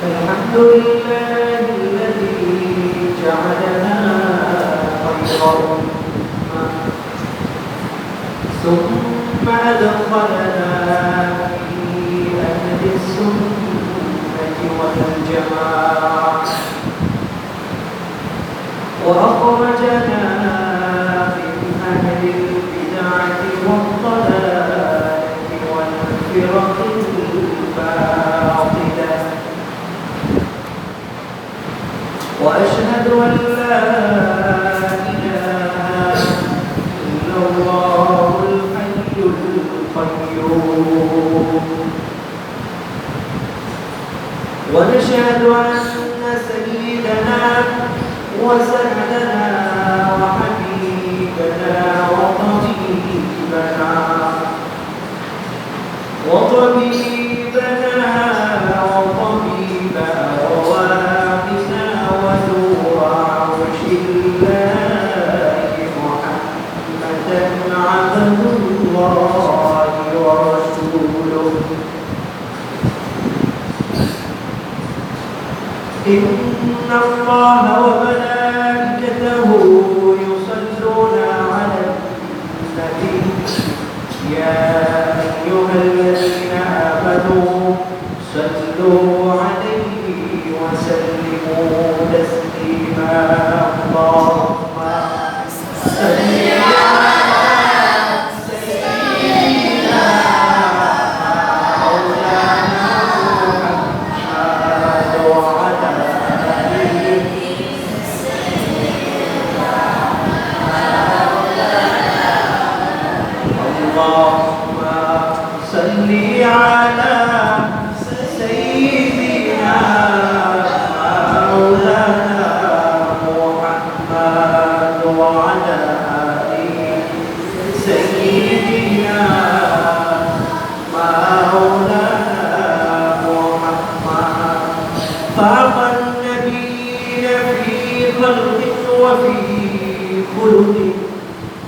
الحمد لله الذي جعلنا خير أمة ثم أدخلنا في أهل السنة والجماعة وأخرجنا من أهل البدعة والضلالة والفرق الباطلة وأشهد أن لا إله إلا الله الحي القيوم ونشهد أن سيدنا وسندنا وحبيبنا وطبيبنا وطبيب أرواحنا ونور عرش الله محمدا عبد الله ورسوله إن الله وملائكته يصلون على النبي يا أيها الذين آمنوا صلوا عليه وسلموا تسليما اللهم صل على سيدنا مولانا محمد وعلى آله اللهم صل على سيدنا مولانا محمد وعلى آله سيدنا مولانا محمد فاق النبيين في خلق وفي خلق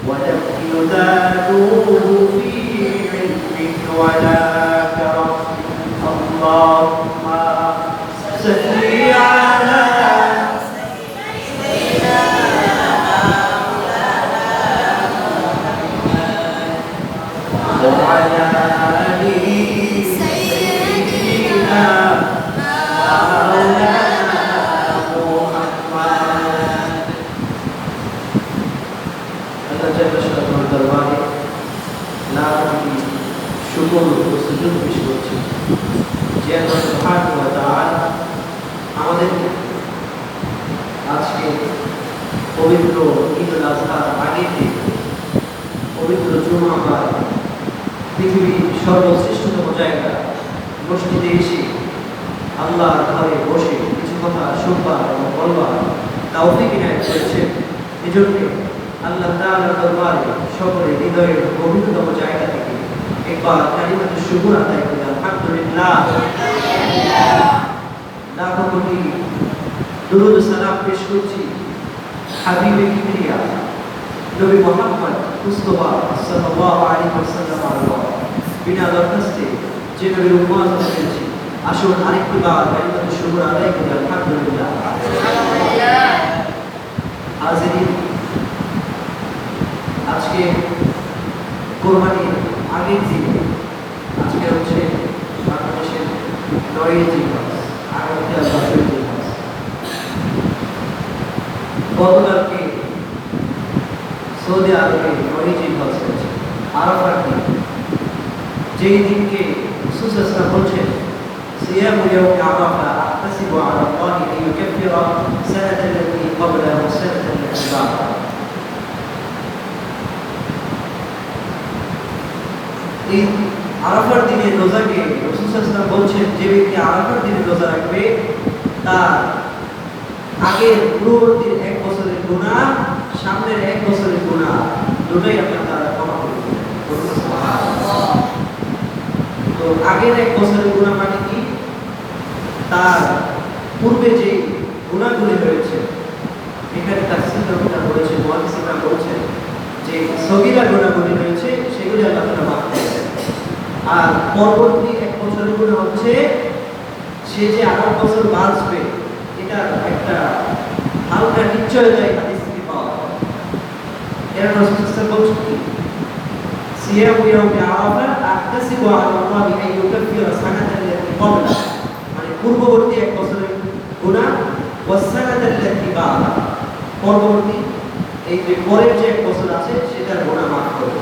ولم يزادوه في علم ولا كرم اللهم صل على سيدنا وعلى آله سيدنا مولانا محمد Allah Jalla Sha'nuhu দরবারে লাখ শুকর ও সুজুদ পেশ করছি যে আল্লাহ সুবহানাহু ওয়া তাআলা আমাদেরকে আজকে পবিত্র ঈদ উল আযহার আগে থেকে পবিত্র জুমাবার পৃথিবীর সর্বশ্রেষ্ঠতম জায়গা মসজিদে এসে আল্লাহর ঘরে বসে কিছু কথা শুনবার এবং বলবার তৌফিক ইনায়াত করেছেন। এজন্য আল্লাহ তাআলার দরবারে সকলে হৃদয়ের গভীরতম জায়গা থেকে একবার কালিমাতুশ শুকর আদায় করি আলহামদুলিল্লাহ। লাখো কোটি দুরূদ সালাম পেশ করছি হাবিবে কিবরিয়া নবী মুহাম্মদ মুস্তাফা সাল্লাল্লাহু আলাইহি ওয়াসাল্লাম বিনা দরখাস্তে যে নবীর উম্মত হয়েছি আসুন আরেকটু কালিমাতুশ শুকর আদায় করি আলহামদুলিল্লাহ। হাজিরিন, আজকে কোরবানির আগের দিনে আজকে হচ্ছে বাংলাদেশের 9 জিলহজ, আগামীতে 10 জিলহজ। গতকালকে সৌদি আরবে 9 জিলহজ হয়েছে আরাফার দিন, যেই দিনকে রাসূল সাল্লাল্লাহু আলাইহি ওয়াসাল্লাম বলছেন সিয়ামু ইয়াউমি আরাফা আহতাসিবু আলা আল্লাহি আন ইউকাফিরা সানাতাল লাতী ক্বাবলাহু ওয়া সানাতাল লাতী বা'দাহু। এই আরাফার দিনে রোজাকে রাসূল সাল্লাল্লাহু আলাইহি ওয়াসাল্লাম বলছেন যে ব্যক্তি আরাফার দিনে রোজা রাখবে তার আগের পূর্ববর্তী 1 বছরের গুনাহ, সামনের 1 বছরের গুনাহ দুটোই আল্লাহ তাআলা ক্ষমা করে দেবেন। সুবহানাল্লাহ। তো আগের 1 বছরের গুনাহ মানে কি? তার পূর্বে যে গুনাহগুলি হয়েছে, এখানে তাফসীররা বলেছে, মুহাদ্দিসরা বলেছেন যে সগীরা গুনাহগুলি হয়েছে সেগুলি আল্লাহ তাআলা মাফ করে দেন। আর পরবর্তী 1 বছরের গুনাহ হচ্ছে সে যে 8 বছর বাঁচবে এটা একটা হালকা নিশ্চয়তা এই হাদিস থেকে পাওয়া যায়। এর রাসূল সাল্লাল্লাহু আলাইহি ওয়াসাল্লাম বলছেন সিয়ামু ইয়াউমি আরাফা আহতাসিবু আলা আল্লাহি আন ইউকাফিরা সানাতাল লাতী ক্বাবলা, মানে পূর্ববর্তী 1 বছরের গুনাহ ওয়াস সানাতাল লাতী বা'দা, পরবর্তী এই যে পরের যে 1 বছর আছে সেটার গুনাহ মাফ করবে।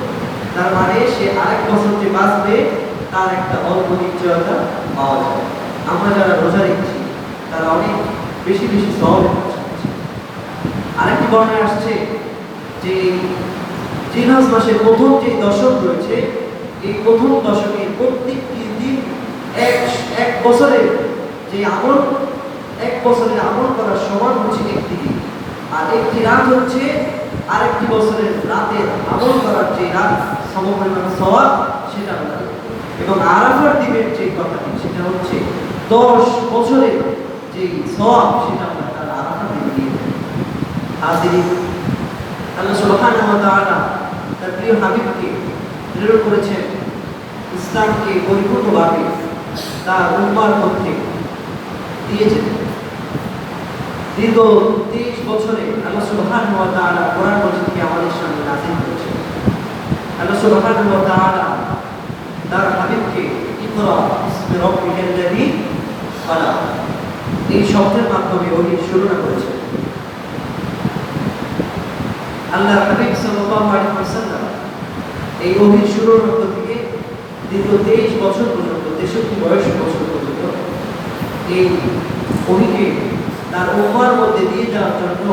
তার মানে সে আরেক বছর যে বাঁচবে তার একটা অল্প নিশ্চয়তা পাওয়া যায়। আমরা যারা রোজা রেখেছি তারা অনেক বেশি বেশি সওয়াব পাচ্ছে। আরেকটি বর্ণনায় আসছে যে জিলহজ মাসের প্রথম যে দশক রয়েছে এই প্রথম দশকে প্রত্যেকটি দিন এক বছরের যে আমল, 1 বছরের আমল করার সমান হচ্ছে একটি দিন, আর একটি রাত হচ্ছে আরেকটি বছরের রাতের আমল করার যে রাত সমপরিমাণ সওয়াব সেটা হলো। এবং আরাফার দিনের যে কথাটি সেটা হচ্ছে 10 বছরের যে সওয়াব সেটা আমরা তার আরাফার দিনে দিয়ে থাকি। হাজিরিন, আল্লাহ সুবহানাহু ওয়া তাআলা তার প্রিয় হাবিবকে প্রেরণ করেছেন ইসলামকে পরিপূর্ণভাবে তার উম্মার মধ্যে দিয়েছেন। দীর্ঘ 23 বছরে আল্লাহ সুবহানাহু ওয়া তাআলা কোরআন মাজিদকে আমাদের সামনে নাযিল করেছেন। আল্লাহ সুবহানাহু ওয়া তাআলা তার হাবিবকে ইকরা বিসমি রাব্বিকাল লাযী খালাক এই শব্দের মাধ্যমে ওহী শুরু করেছেন। আল্লাহ হাবিব সাল্লাল্লাহু আলাইহি ওয়াসাল্লাম এই ওহীর শুরুর মধ্য থেকে দীর্ঘ 23 বছর পর্যন্ত 63 বয়স বছর পর্যন্ত এই ওহীকে তার উম্মার মধ্যে দিয়ে যাওয়ার জন্য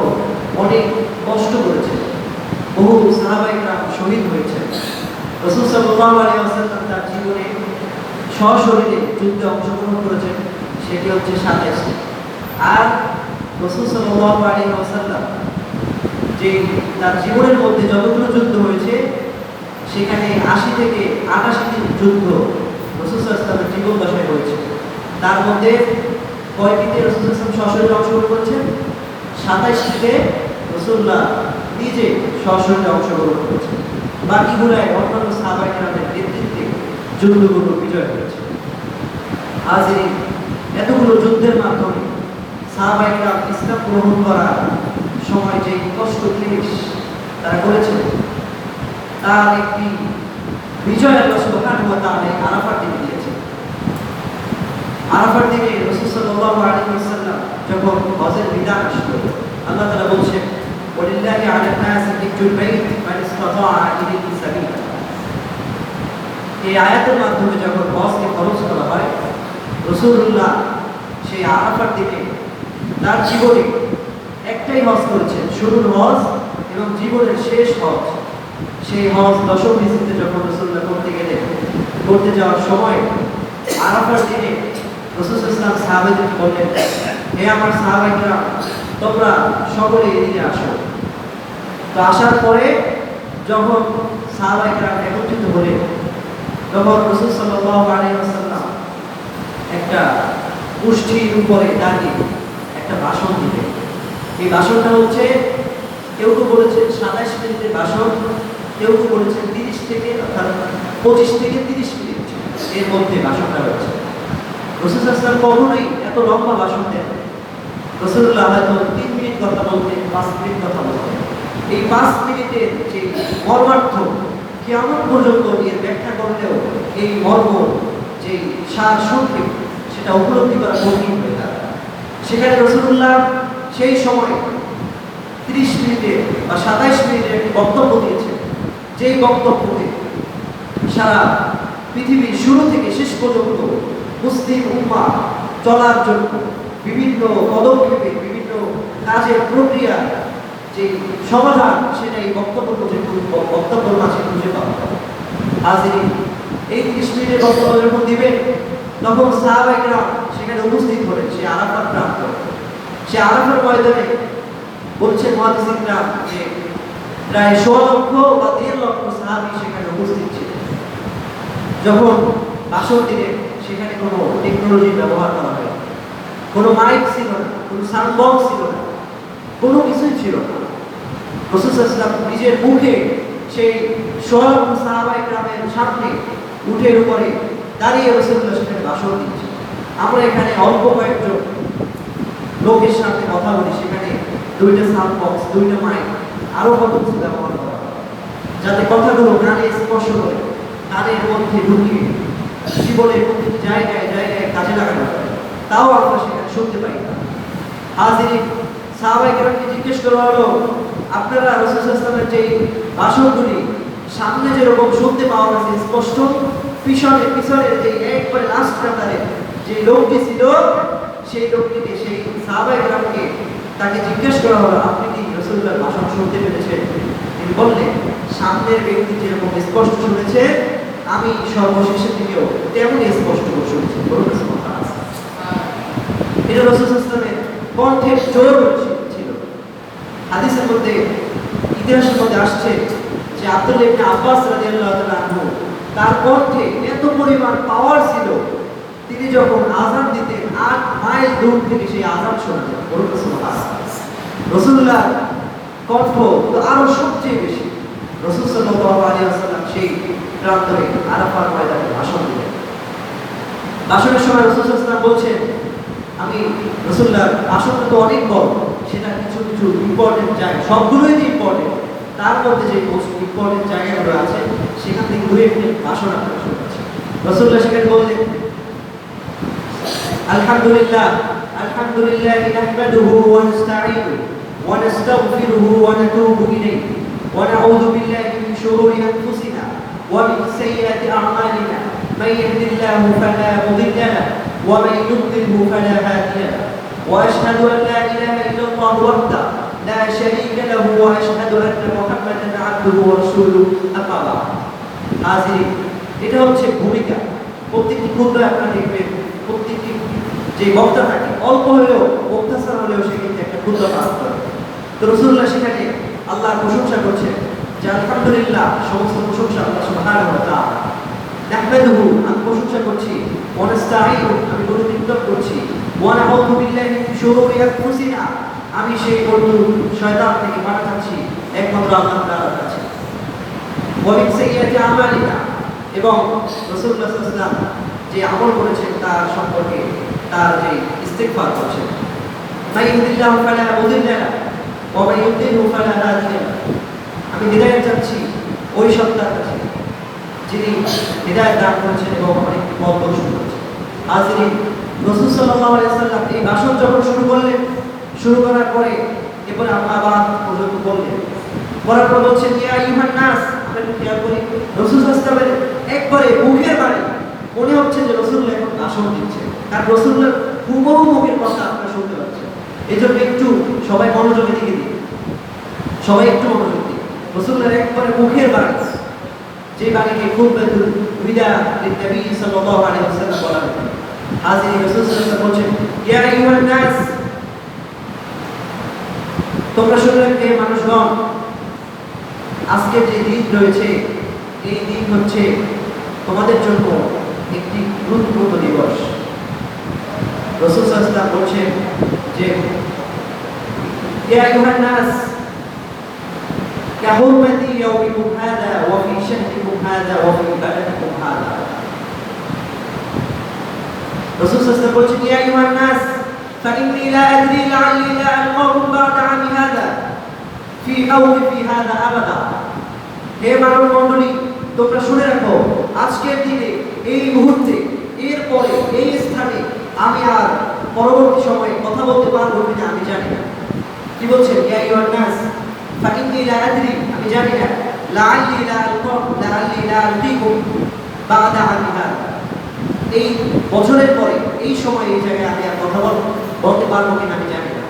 অনেক কষ্ট করেছেন। বহু সাহাবায়ে কেরাম শহীদ হয়েছেন। রাসূল সাল্লাল্লাহু আলাইহি ওয়াসাল্লাম তার জীবনে সশরীরে যুদ্ধে অংশগ্রহণ করেছেন, সেটি হচ্ছে 27টি। আর রাসূল সাল্লাল্লাহু আলাইহি ওয়াসাল্লাম যে তার জীবনের মধ্যে যতগুলো যুদ্ধ হয়েছে সেখানে 80 থেকে 88টি যুদ্ধ রাসূল সাল্লাল্লাহু আলাইহি ওয়াসাল্লামের জীবন দশায় হয়েছে। তার মধ্যে কয়টিতে রাসূল সাল্লাল্লাহু আলাইহি ওয়াসাল্লাম সশরীরে অংশগ্রহণ করেছেন? 27টিতে রাসূলুল্লাহ নিজে সশরীরে অংশগ্রহণ করেছেন। বাকিগুলোয় অন্যান্য সাহাবায়ে কেরামের নেতৃত্বে যুদ্ধগুলো বিজয় হয়েছে। হাজিরিন, এতগুলো যুদ্ধের মাধ্যমে সাহাবায়ে কেরাম ইসলাম গ্রহণ করার সময় যে কষ্ট ক্লেশ তারা করেছেন তার একটি বিজয় আল্লাহ সুবহানাহু ওয়া তাআলা আরাফার দিনে দিয়েছেন। আরাফার দিনে রাসূল সাল্লাল্লাহু আলাইহি ওয়াসাল্লাম যখন হজের বিধান আসলো, আল্লাহ তাআলা বলছেন ওয়ালিল্লাহি আলা নাসি হিজ্জুল বাইত মান ইসতাতাআ ইলাইহি সাবিলা। এই আয়াতের মাধ্যমে যখন হজকে ফরজ করা হয়, রাসূলুল্লাহ সেই আরাফার দিনে তার জীবনে একটাই হজ করেছেন, শুরুর হজ এবং জীবনের শেষ হজ। সেই হজ দশম হিজরিতে যখন রাসূলুল্লাহ করতে যাওয়ার সময় আরাফার দিনে রাসূল সাল্লাল্লাহু আলাইহি ওয়াসাল্লাম সাহাবাদেরকে বললেন, হে আমার সাহাবায়েরা, তোমরা সকলে এদিকে আসো। তো আসার পরে যখন সাহাবায়েরা একত্রিত হলেন তখন রাসূল সাল্লাল্লাহু আলাইহি ওয়াসাল্লাম একটা কুষ্ঠির উপরে দাঁড়িয়ে একটা ভাষণ দিলেন। এই ভাষণটা হচ্ছে কেউ বলেছেন 27 মিনিটের ভাষণ, কেউ বলেছেন 30 থেকে অর্থাৎ 25 থেকে 30 মিনিট এর মধ্যে ভাষণটা হচ্ছে। রাসূল সাল্লাল্লাহু আলাইহি ওয়াসাল্লাম কখনোই এত লম্বা ভাষণ দেন। রাসূলুল্লাহ হয়তো 3 মিনিট কথা বলতেন, 5 মিনিট কথা বলতেন। এই 5 মিনিটের যে মর্মার্থ কিয়ামত পর্যন্ত এর ব্যাখ্যা করলেও এই মর্ম যে সার সংক্ষেপ সেটা উপলব্ধি করা কঠিন হয়ে দাঁড়ায়। সেখানে রাসূলুল্লাহ সেই সময় 30 মিনিটে বা 27 মিনিটের একটি বক্তব্য দিয়েছেন, যেই বক্তব্যতে সারা পৃথিবীর শুরু থেকে শেষ পর্যন্ত মুসলিম উম্মাহ চলার জন্য বিভিন্ন পদক্ষেপে বিভিন্ন কাজের প্রক্রিয়া যে সমাধান সেটা এই বক্তব্যের মাঝে খুঁজে পাওয়া যায়। হাজিরিন, এই 30 মিনিটের বক্তব্য যখন দিবেন তখন সাহাবায়ে কেরাম সেখানে উপস্থিত হলেন। সে আরাফাত প্রান্ত, সে আরাফার ময়দানে বলছেন মুহাদ্দিসিনরা যে প্রায় 1.5 লক্ষ বা 1.5 লক্ষ সাহাবী সেখানে উপস্থিত ছিলেন। যখন ভাষণ দিলেন সেখানে কোনো টেকনোলজি ব্যবহার করা হয়নি, কোনো মাইক ছিল না, কোনো সাউন্ড বক্স ছিল না, কোনো কিছুই ছিল না। রাসূল সাল্লাল্লাহু আলাইহি ওয়াসাল্লাম নিজের মুখে সেই 1.5 লক্ষ সাহাবায়ে কেরামের সামনে উটের উপরে দাঁড়িয়ে রাসূলুল্লাহ সেখানে ভাষণ দিচ্ছেন। আমরা এখানে অল্প কয়েকজন লোকের সাথে কথা বলি, সেখানে দুইটা সাউন্ড বক্স, দুইটা মাইক, আরো কত কিছু ব্যবহার করা হয়, যাতে কথাগুলো কানে স্পর্শ করে, কানের মধ্যে ঢুকিয়ে জীবনের প্রতিটি জায়গায় জায়গায় কাজে লাগানো হয়। তাও আমরা সেখানে শুনতে পাই না। হাজিরিন, সাহাবায়ে কেরামকে জিজ্ঞেস করা হলো, আপনারা রাসূল সাল্লাল্লাহু আলাইহি ওয়াসাল্লামের যে ভাষণগুলি সামনে যেরকম শুনতে পাওয়া গেছে স্পষ্ট, পিছনের যে একবারে লাস্ট কাতারে যে লোকটি ছিল, সেই লোকটিকে, সেই সাহাবায়ে কেরামকে তাকে জিজ্ঞেস করা হলো, আপনি কি রাসূলুল্লাহর ভাষণ শুনতে পেরেছেন? তিনি বললেন, সামনের ব্যক্তি যেরকম স্পষ্ট শুনেছে, আমি সর্বশেষের দিকেও তেমনি স্পষ্ট করে শুনেছি। এটা রাসূল সাল্লাল্লাহু আলাইহি ওয়াসাল্লামের কণ্ঠের জোর ছিল। হাদিসের মধ্যে, ইতিহাসের মধ্যে আসছে যে আব্দুল্লাহ ইবনে আব্বাস রাদিয়াল্লাহু তাআলা আনহু, তার কণ্ঠে এত পরিমাণ পাওয়ার ছিল, তিনি যখন আযান দিতেন ৮ মাইল দূর থেকে সেই আযান শোনা যেত। রাসূলুল্লাহ কণ্ঠ তো আরো সবচেয়ে বেশি। রাসূল সাল্লাল্লাহু আলাইহি ওয়াসাল্লাম সেই প্রান্তরে আরাফার ময়দানে ভাষণ দিলেন। ভাষণের সময় রাসূল সাল্লাল্লাহু আলাইহি ওয়াসাল্লাম বলছেন, আমি রাসূলুল্লাহর ভাষণটা তো অনেক বড়, সেটা কিছু কিছু ইম্পর্টেন্ট জায়গা, সবগুলোই যে ইম্পর্টেন্ট, তার মধ্যে যে মোস্ট ইম্পর্টেন্ট জায়গাগুলো আছে সেখান থেকে 2 মিনিট ভাষণ আপনারা শুনছেন। রাসূলুল্লাহ সেখানে বললেন, আলহামদুলিল্লাহ আলহামদুলিল্লাহি নাহমাদুহু ওয়া নাস্তাঈনুহু ওয়া নাস্তাগফিরুহু ওয়া নাতুবু ইলাইহি ওয়া নাউযু বিল্লাহি মিন শুরুরি আনফুসিনা ওয়া মিন সাইয়্যাতি আ'মালিনা মান ইয়াহদিল্লাহু ফালা মুদিল্লা লাহু ওয়া মান ইউদ্লিলহু ফালা হাদিয়া লাহু ওয়া আশহাদু আন লা ইলাহা ইল্লাল্লাহু ওয়াহদাহু লা শারীকা লাহু ওয়া আশহাদু আন্না মুহাম্মাদান আবদুহু ওয়া রাসূলুহু আম্মা বা'দ। হাজির, এটা হচ্ছে ভূমিকা। প্রত্যেকটি খুতবায় আপনারা দেখবেন, প্রত্যেকটি যে বক্তা থাকে অল্প হলেও, মুখতাসার হলেও, সে কিন্তু একটা খুতবা পাঠ করে। তো রাসূলুল্লাহ সেখানে আল্লাহর প্রশংসা করছেন যে আলহামদুলিল্লাহ, সমস্ত প্রশংসা আল্লাহ সুবহানাহু ওয়া তাআলা। নাহমাদুহু, আমি প্রশংসা করছি, ওয়া নাস্তাঈনুহু, আমি গুণকীর্তন করছি, ওয়া নাউযু বিল্লাহি মিন শুরুরি আনফুসিনা, আমি সেই বন্ধু শয়তান থেকে পানা চাচ্ছি একমাত্র আল্লাহ তাআলার কাছে, ওয়া মিন সাইয়্যাতি আমালিনা, এবং রাসূলুল্লাহ সাল্লাল্লাহু আলাইহি ওয়াসাল্লাম যে আমল করেছেন তার সম্পর্কে তার যে ইস্তিগফার করছেন, মান ইয়াহদিল্লাহু ফালা মুদিল্লা লাহু ওয়া মান ইউদ্লিলহু ফালা হাদিয়া লাহু, আমি হিদায়াত চাচ্ছি ওই সত্তার কাছে যিনি হিদায়াত দান করেছেন এবং অনেকটি পথ প্রদর্শন করেছেন। হাজিরিন, রাসূল সাল্লাল্লাহু আলাইহি ওয়াসাল্লাম এই ভাষণ যখন শুরু করলেন, শুরু করার পরে এরপরে আম্মা বাদ পর্যন্ত বললেন, বলার পর বলছেন, ইয়া আইয়ুহান নাস, আমরা খেয়াল করি রাসূল সাল্লাল্লাহু আলাইহি ওয়াসাল্লামের একবারে মুখের বাণী মনে হচ্ছে যে রাসূলুল্লাহ এখন ভাষণ দিচ্ছেন, কারণ রাসূলুল্লাহ হুবহু মুখের কথা আপনারা শুনতে পাচ্ছেন। এজন্য একটু সবাই মনোযোগের দিকে দিন, সবাই একটু মনোযোগ দিন। রাসূলুল্লাহর একবারে মুখের বাণী, যে বাণীকে খুতবাতুল বিদা লিন-নবী সাল্লাল্লাহু আলাইহি ওয়াসাল্লাম বলা হয়। হাজির, রাসূল সাল্লাল্লাহু আলাইহি ওয়াসাল্লাম বলেন, ইয়া আইয়ুহান নাস, তোমরা শুনে রাখবে মানুষগণ, আজকে যে দিন রয়েছে এই দিন হচ্ছে তোমাদের জন্য একটি গুরুত্বপূর্ণ দিবস। রাসূল সাল্লাল্লাহু আলাইহি ওয়াসাল্লাম বলেন যে, ইয়া আইয়ুহান নাস কাহুরমাতি ইয়াউমিকুম হাযা ওয়া ফি শাহরিকুম হাযা ওয়া ফি বালাদিকুম হাযা। রাসূল সাল্লাল্লাহু আলাইহি ওয়াসাল্লাম বলেন, ইয়া আইয়ুহান নাস ফাইন্নী লা আদরি লাআল্লি লা আলকাকুম বা'দা আমি হাযা ফি মাওকিফি হাযা আবাদা। হে মানব মণ্ডলী, তোমরা শুনে রাখো, আজকের দিনে, এই মুহূর্তে, এরপরে এই স্থানে আমি আর পরবর্তী সময়ে কথা বলতে পারবো কিনা আমি জানি না। কি বলছেন? ইয়া আইয়ুহান নাস ফাইন্নী লা আদরি, আমি জানি না, লাআল্লি লা আলকাকুম বা'দা আমি হাযা, এই বছরের পরে এই সময় এই জায়গায় আমি আর কথা বলতে পারবো কিনা আমি জানি না।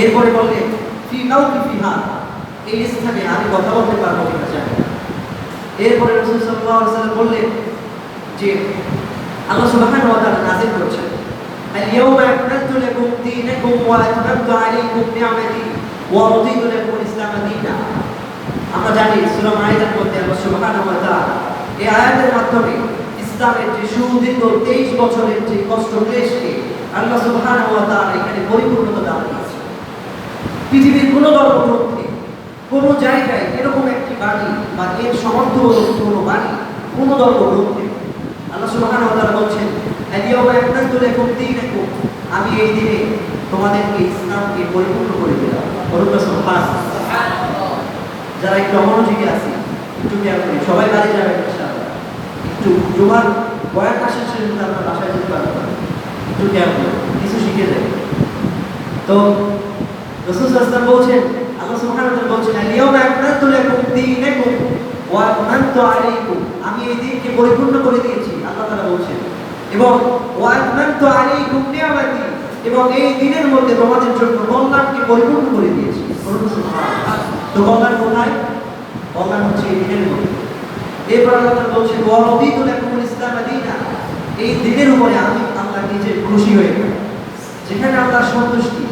এরপরে বললেন ফি মাওকিফি হাযা, এই স্থানে আমি কথা বলতে পারবো কিনা জানি না। এরপরে রাসূল সাল্লাল্লাহু আলাইহি ওয়াসাল্লাম বললেন যে আল্লাহ সুবহানাহু ওয়া তাআলা নাযিল করেছেন, আল-ইয়াওমা আকমালতু লাকুম দীনাকুম ওয়া আতমামতু আলাইকুম নি'মাতি ওয়া রাদিতু লাকুম আল-ইসলাম দীনা। আমরা জানি সূরা মাইদার মধ্যে আল্লাহ সুবহানাহু ওয়া তাআলা এই আয়াতের মাধ্যমে ইসলামের যে সুদীর্ঘ 23 বছরের যে কষ্ট ক্লেশকে আল্লাহ সুবহানাহু ওয়া তাআলা এখানে পরিপূর্ণতা দান করেছেন। পৃথিবীর কোনো ধর্মগ্রন্থে, কোনো জায়গায় এরকম একটি বাণী বা এর সমর্থবোধক কোনো বাণী কোনো ধর্মগ্রন্থে আল্লাহ সুবহানাহু ওয়া তাআলা বলছেন আল-ইয়াওমা আকমালতু লাকুম দীনাকুম, আমি এই দিনে তোমাদেরকে ইসলামকে পরিপূর্ণ করে দিলাম। বলুন সুবহানাল্লাহ। যারা একটু অমনোযোগী আছে একটু খেয়াল করি, সবাই বাড়ি যাবেন ইনশাআল্লাহ। একটু জুমার বয়ান আসেন সেটা আপনার বাসায় যেতে পারবেন, একটু খেয়াল করুন, কিছু শিখে যাবেন। তো রাসূল সাল্লাল্লাহু আলাইহি ওয়াসাল্লাম বলছেন, আল্লাহ সুবহানাহু ওয়া তাআলা বলছেন, আল-ইয়াওমা আকমালতু লাকুম দীনাকুম ওয়া আতমামতু আলাইকুম, আমি এই দিনকে পরিপূর্ণ করে দিয়েছি, আল্লাহ তাআলা বলছেন। এবং ওয়া আতমামতু আলাইকুম নি'মাতি, এবং এই দিনের মধ্যে তোমাদের জন্য কল্যাণকে পরিপূর্ণ করে দিয়েছি। বলুন সুবহানাল্লাহ। তো কল্যাণ কোথায়? কল্যাণ হচ্ছে এই দিনের মধ্যে। এরপর আল্লাহ তাআলা বলছেন, ওয়া রাদিতু লাকুমুল ইসলাম দীনা, এই দিনের উপরে আমি আল্লাহ নিজে খুশি হয়ে গেলাম। যেখানে আল্লাহর সন্তুষ্টি,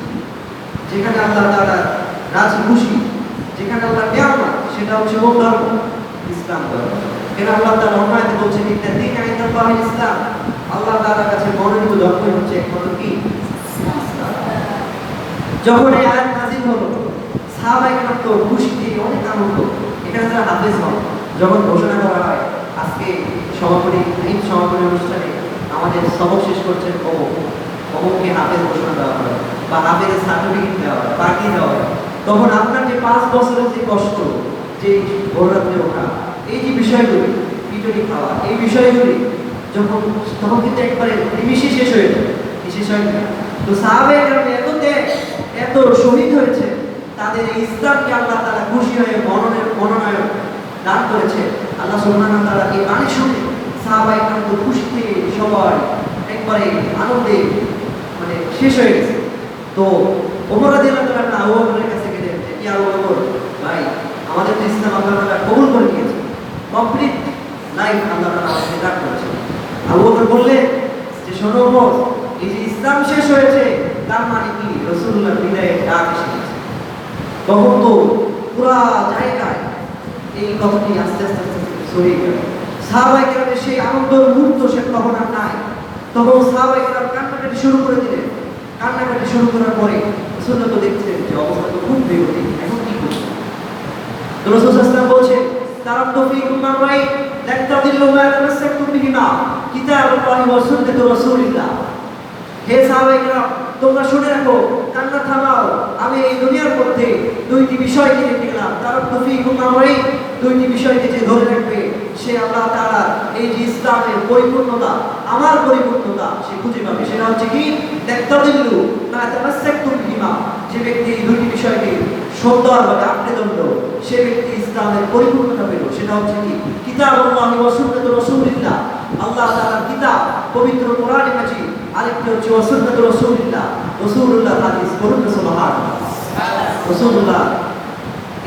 যেখানে আল্লাহ তাআলা রাজি খুশি, যেখানে আল্লাহর নিয়ামত, সেটা হচ্ছে কোন ধর্ম? ইসলাম ধর্ম। কেন আল্লাহ তাআলা অন্যায়তে বলছেন, ইন্না দীনা ইনদাল্লাহিল ইসলাম, আল্লাহ তাআলার কাছে মনোনীত ধর্ম হচ্ছে একমাত্র কি? ইসলাম। যখন এই আয়াত নাযিল হলো, সাহাবায়ে কেরাম তো খুশিতে অনেক আনন্দ। এখানে যারা হাফেজ হন, যখন ঘোষণা করা হয় আজকে সমাপনী ঈদ সমাপনী অনুষ্ঠানে আমাদের সবক শেষ করছেন অমুককে হাফেজ ঘোষণা দেওয়া হয় বা হাফেজের সার্টিফিকেট দেওয়া হয়, পার্টি দেওয়া হয়, তখন আপনার যে 5 বছরের যে কষ্ট, যে ভোররাত্রে ওঠা, এই যে বিষয়গুলি, পিটুনি খাওয়া, এই বিষয়গুলি যখন তখন কিন্তু একবারে নিমিষে শেষ হয়ে যায়, শেষ হয় না। তো সাহাবায়ে কেরাম এত শহীদ হয়েছে, তাদের এই ইসলামকে আল্লাহ তাআলা খুশি হয়ে মনোনয়ন দান করেছে। আল্লাহ সুবহানাহু ওয়া তাআলা এই বাণী শুনে সাহাবায়ে কেরাম তো খুশিতে সবাই একবারে আনন্দে মানে শেষ হয়ে গেছে। তো ওমর রাদিয়াল্লাহু তাআলা আবু বকরের কাছে গেলেন যে, ইয়া আবু বকর ভাই, আমাদের তো ইসলাম আল্লাহ তাআলা কবুল করে নিয়েছে, কমপ্লিট লাইফ আল্লাহ তাআলা আমাদের দান করেছে। আবু বকর বললেন যে, শোনো ওমর, এই যে ইসলাম শেষ হয়েছে তার মানে কি? রাসূলুল্লাহর বিদায়ের ডাক এসেছে। তখন তো পুরা জায়গায় এই কথাটি আস্তে আস্তে ছড়িয়ে গেল। সাহাবায়ে কেরামের সেই আনন্দের মুহূর্ত সে তখন আর নাই। তখন সাহাবায়ে কেরাম কান্নাকাটি শুরু করে দিলেন। কান্নাকাটি শুরু করার পরে রাসূলুল্লাহ তো দেখছেন যে অবস্থা তো খুব বেগতিক, এখন কি করব? তো রাসূল সাল্লাল্লাহু আলাইহি ওয়াসাল্লাম বলছেন, তারাকতু ফীকুম আমরাইন লান তাদিল্লু মা তামাসসাকতুম বিহিমা কিতাবুল্লাহি ওয়া সুন্নাতু রাসূলিল্লাহ। হে সাহাবায়ে কেরাম, তোমরা শুনে রাখো, কান্না থামাও, আমি এই দুনিয়ার মধ্যে দুইটি বিষয়কে রেখে গেলাম। তারাকতু ফীকুম আমরাইন, দুইটি বিষয়কে যে ধরে রাখবে সে আল্লাহ তাআলা এই যে ইসলামের পরিপূর্ণতা, আমার পরিপূর্ণতা সে খুঁজে পাবে। সেটা হচ্ছে কি? তাদিল্লু মা তামাসসাকতুম বিহিমা, যে ব্যক্তি এই দুইটি বিষয়কে সুন্দরভাবে আঁকড়ে ধরলো সে ব্যক্তি ইসলামের পরিপূর্ণতা পেল। সেটা হচ্ছে কি? কিতাবুল্লাহি ওয়া সুন্নাতু রাসূলিল্লাহ, আল্লাহ তাআলার কিতাব পবিত্র কোরআন মাজিদ, আরেকটি হচ্ছে ওয়া সুন্নাতু রাসূলিল্লাহ, রাসূলুল্লাহ হাদিস। বলুন সুবহানাল্লাহ। রাসূলুল্লাহ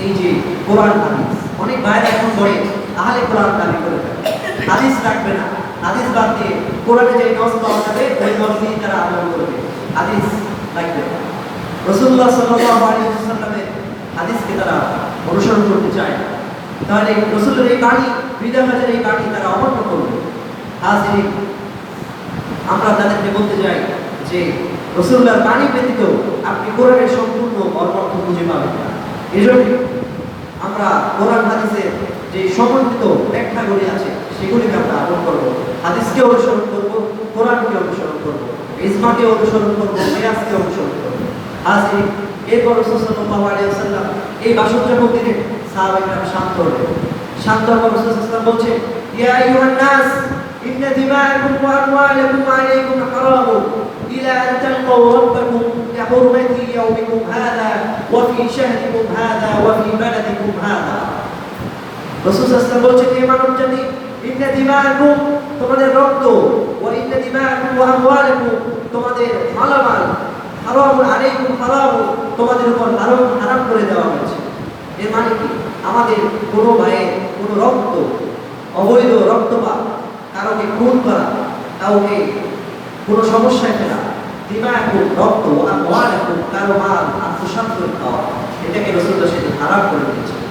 এই যে কোরআন হাদিস, অনেক ভাইরা এখন বলে আহলে কোরআন দাবি করে, হাদিস রাখবে না, হাদিস বাদ দিয়ে কোরআনে যে নস পাওয়া যাবে ওই নস দিয়ে তারা আমল করবে, হাদিস রাখবে না। রাসূলুল্লাহ সাল্লাল্লাহু আলাইহি ওয়াসাল্লামের হাদিসকে তারা অনুসরণ করতে চায়, তাহলে রাসূলের এই বাণী, বিদায় হাজার এই বাণী তারা অমান্য করবে। হাজির, আমরা তাদেরকে বলতে চাই যে রাসূলুল্লাহর বাণী ব্যতীত আপনি কোরআনের সম্পূর্ণ অর্থ খুঁজে পাবেন না। এজন্য আমরা কোরআন হাদিসের যে সমন্বিত ব্যাখ্যাগুলি আছে সেগুলিকে আমরা আমল করব, হাদিসকে অনুসরণ করব, কোরআনকে অনুসরণ করব, ইজমাকে অনুসরণ করব, কিয়াসকে অনুসরণ করব। হাজির, এরপর রাসূল সাল্লাল্লাহু আলাইহি ওয়াসাল্লাম এই ভাষণ যখন দিলেন, সাহাবায়ে কেরাম শান্ত হলেন। শান্ত হওয়ার পর রাসূল সাল্লাল্লাহু আলাইহি ওয়াসাল্লাম বলছেন, ইয়া আইয়ুহান নাস ইন্না দিমাআকুম ওয়া আমওয়ালাকুম আলাইকুম হারাম ইলা আন তালকাউ রাব্বাকুম বিহুরমাতি ইয়াওমিকুম হাযা ওয়া ফি শাহরিকুম হাযা ওয়া ফি বালাদিকুম হাযা। রাসূল সাল্লাল্লাহু আলাইহি ওয়াসাল্লাম বলছেন, হে মানব জাতি, ইন্না দিমাআকুম, তোমাদের রক্ত, ওয়া ইন্না দিমাআকুম ওয়া আমওয়ালাকুম, তোমাদের মালামাল, হারাম আলাইকুম হারাম, তোমাদের উপর হারাম করে দেওয়া হয়েছে। এর মানে কি? আমাদের কোনো ভাইয়ের কোনো রক্ত, অবৈধ রক্তপাত, কাউকে খুন করা, কাউকে কোনো সমস্যায় ফেলা, দিমাআকুম রক্ত, আমওয়ালাকুম কারো মাল আত্মসাৎ করে খাওয়া, এটাকে রাসূলুল্লাহ সেদিন হারাম করে দিয়েছেন।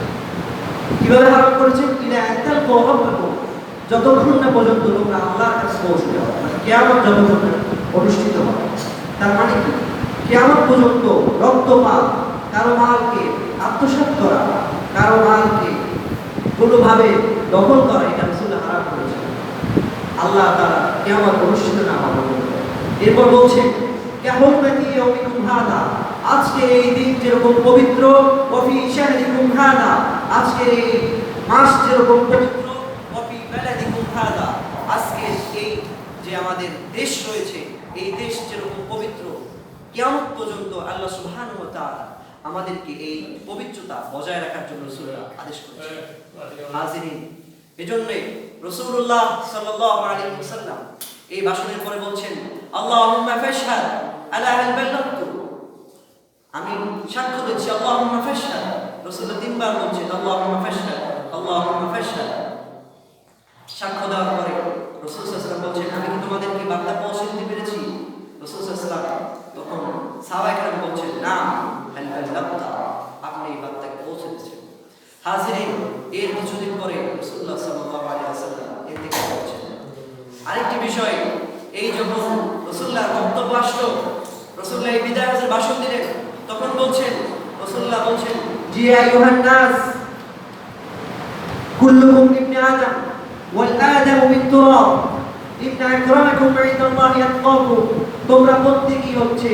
কিভাবে হারাম করেছেন? ইলা আনতাল রাব্বাকুম, যতক্ষণ না পর্যন্ত তোমরা আল্লাহর কাছে পৌঁছতে হবে, মানে কিয়ামত যতক্ষণ না অনুষ্ঠিত হবে। তার মানে কি? কিয়ামত পর্যন্ত রক্তপাত, কারো মালকে আত্মসাৎ করা, কারো মালকে কোনোভাবে দখল করা, এটা রাসূলুল্লাহ হারাম করেছেন। আল্লাহ তাআলা কিয়ামত অনুষ্ঠিত না হবে। এরপর বলছে কাহুরমাতি ইয়াউমিকুম হাদা, আজকের এই দিন যেরকম পবিত্র, ওয়াফি শাহরিকুম হাদা, আজকের এই মাস যেরকম পবিত্র, ওয়াফি বালাদিকুম হাদা, আজকে এই যে আমাদের দেশ রয়েছে এই দেশ যেরকম পবিত্র, কিয়ামত পর্যন্ত আল্লাহ সুবহানাহু ওয়া তাআলা আমাদেরকে এই পবিত্রতা বজায় রাখার জন্য রাসূলুল্লাহ আদেশ করেছেন। হাজিরিন, এজন্যই রাসূলুল্লাহ সাল্লাল্লাহু আলাইহি ওয়াসাল্লাম এই ভাষণের পরে বলছেন আল্লাহুম্মা ফাশহাদ আলা হাল বাল্লাগতু, আমি সাক্ষ্য দিচ্ছি আল্লাহুম্মা ফাশহাদ। রাসূলুল্লাহ তিনবার বলছেন আল্লাহুম্মা ফাশহাদ, আল্লাহুম্মা ফাশহাদ। সাক্ষ্য দেওয়ার পরে রাসূল সাল্লাল্লাহু আলাইহি ওয়াসাল্লাম বলছেন আমি কি তোমাদেরকে বার্তা পৌঁছে দিতে পেরেছি? রাসূল সাল্লাল্লাহু আলাইহি ওয়াসাল্লাম তখন সাহাবায়ে কেরাম বলছেন না, হাল বাল্লাগতা, আপনি এই বার্তাকে পৌঁছে দিয়েছেন। হাজিরিন, এর কিছুদিন পরে রাসূলুল্লাহ সাল্লাল্লাহু আলাইহি ওয়াসাল্লাম ইন্তেকাল করেছেন। আরেকটি বিষয়, এই যখন রাসূলুল্লাহর বক্তব্য আসলো, রাসূলুল্লাহ এই বিদায় হজের ভাষণ দিলেন, তখন বলছেন রাসূলুল্লাহ বলছেন জি আইয়ুহান নাস কুল্লুকুম ইবনে আদম ওয়াল আদামু মিন তুরাব ইন্না আকরামাকুম ইনদাল্লাহি আতকাকুম, তোমরা প্রত্যেকই হচ্ছে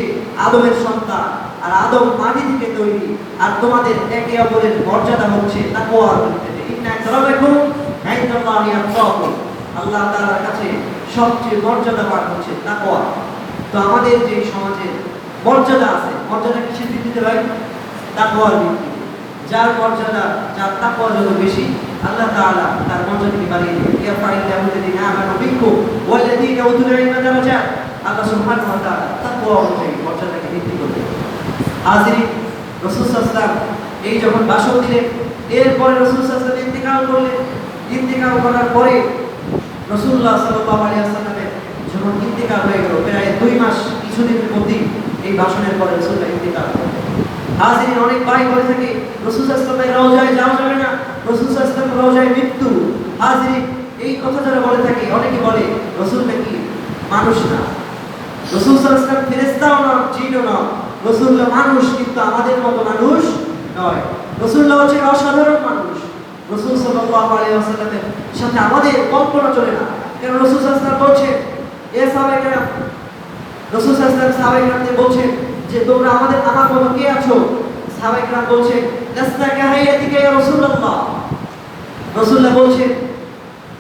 আদমের সন্তান, আর আদম মাটি থেকে তৈরি, আর তোমাদের একে অপরের মর্যাদা হচ্ছে তাকওয়ার ভিত্তিতে। ইন্না আকরামাকুম ইনদাল্লাহি আতকাকুম, আল্লাহ তাআলার কাছে সবচেয়ে মর্যাদাবান হচ্ছে তাকওয়া। তো আমাদের যে সমাজের মর্যাদা আছে, মর্যাদা কিসের ভিত্তিতে ভাই? তাকওয়ার ভিত্তিতে। যার মর্যাদা, যার তাকওয়া যত বেশি, আল্লাহ তাআলা তার মর্যাদাকে বাড়িয়ে দেবেন। ইয়ারফাইল্লাহু আল্লাযীনা আমানু মিনকুম ওয়াল্লাযীনা উতুল ইলমা দারাজাত, আল্লাহ সুবহানাহু ওয়া তাআলা তাকওয়া অনুযায়ী মর্যাদাকে বৃদ্ধি করবেন। হাজিরিন, রাসূল সাল্লাল্লাহু আলাইহি ওয়াসাল্লাম এই যখন ভাষণ দিলেন, এরপরে রাসূল সাল্লাল্লাহু আলাইহি ওয়াসাল্লাম ইন্তেকাল করলেন। ইন্তেকাল করার পরে রাসূলুল্লাহ সাল্লাল্লাহু আলাইহি ওয়াসাল্লামের যখন ইন্তেকাল হয়ে গেল, প্রায় 2 মাস কিছুদিনের মধ্যেই এই ভাষণের পরে রাসূলুল্লাহ ইন্তেকাল করলেন। হাজিরিন, অনেক ভাই বলে থাকে রাসূল সাল্লাল্লাহু আলাইহি ওয়াসাল্লামের রওজায় যাওয়া যাবে না, রাসূল সাল্লাল্লাহু আলাইহি ওয়াসাল্লামের রওজায় মৃত্যু। হাজিরিন, এই কথা যারা বলে থাকে, অনেকে বলে রাসূল নাকি মানুষ না, রাসূল সাল্লাল্লাহু আলাইহি ওয়াসাল্লাম ফেরেশতাও না, জিনও না, রাসূলুল্লাহ মানুষ, কিন্তু আমাদের মতো মানুষ নয়। রাসূলুল্লাহ হচ্ছে অসাধারণ মানুষ। রাসূল সাল্লাল্লাহু আলাইহি ওয়াসাল্লামের সাথে আমাদের কল্পনা চলে না। কারণ রাসূল সাল্লাল্লাহু আলাইহি ওয়াসাল্লাম বলছেন, এ সাহাবায়ে কেরাম, রাসূল সাল্লাল্লাহু আলাইহি ওয়াসাল্লাম সাহাবায়ে কেরামদের বলছেন যে তোমরা আমার মতো কে আছো? সাহাবায়ে কেরাম বলছেন লাসনা কাহাইয়াতিকা ইয়া রাসূলুল্লাহ। রাসূলুল্লাহ বলছেন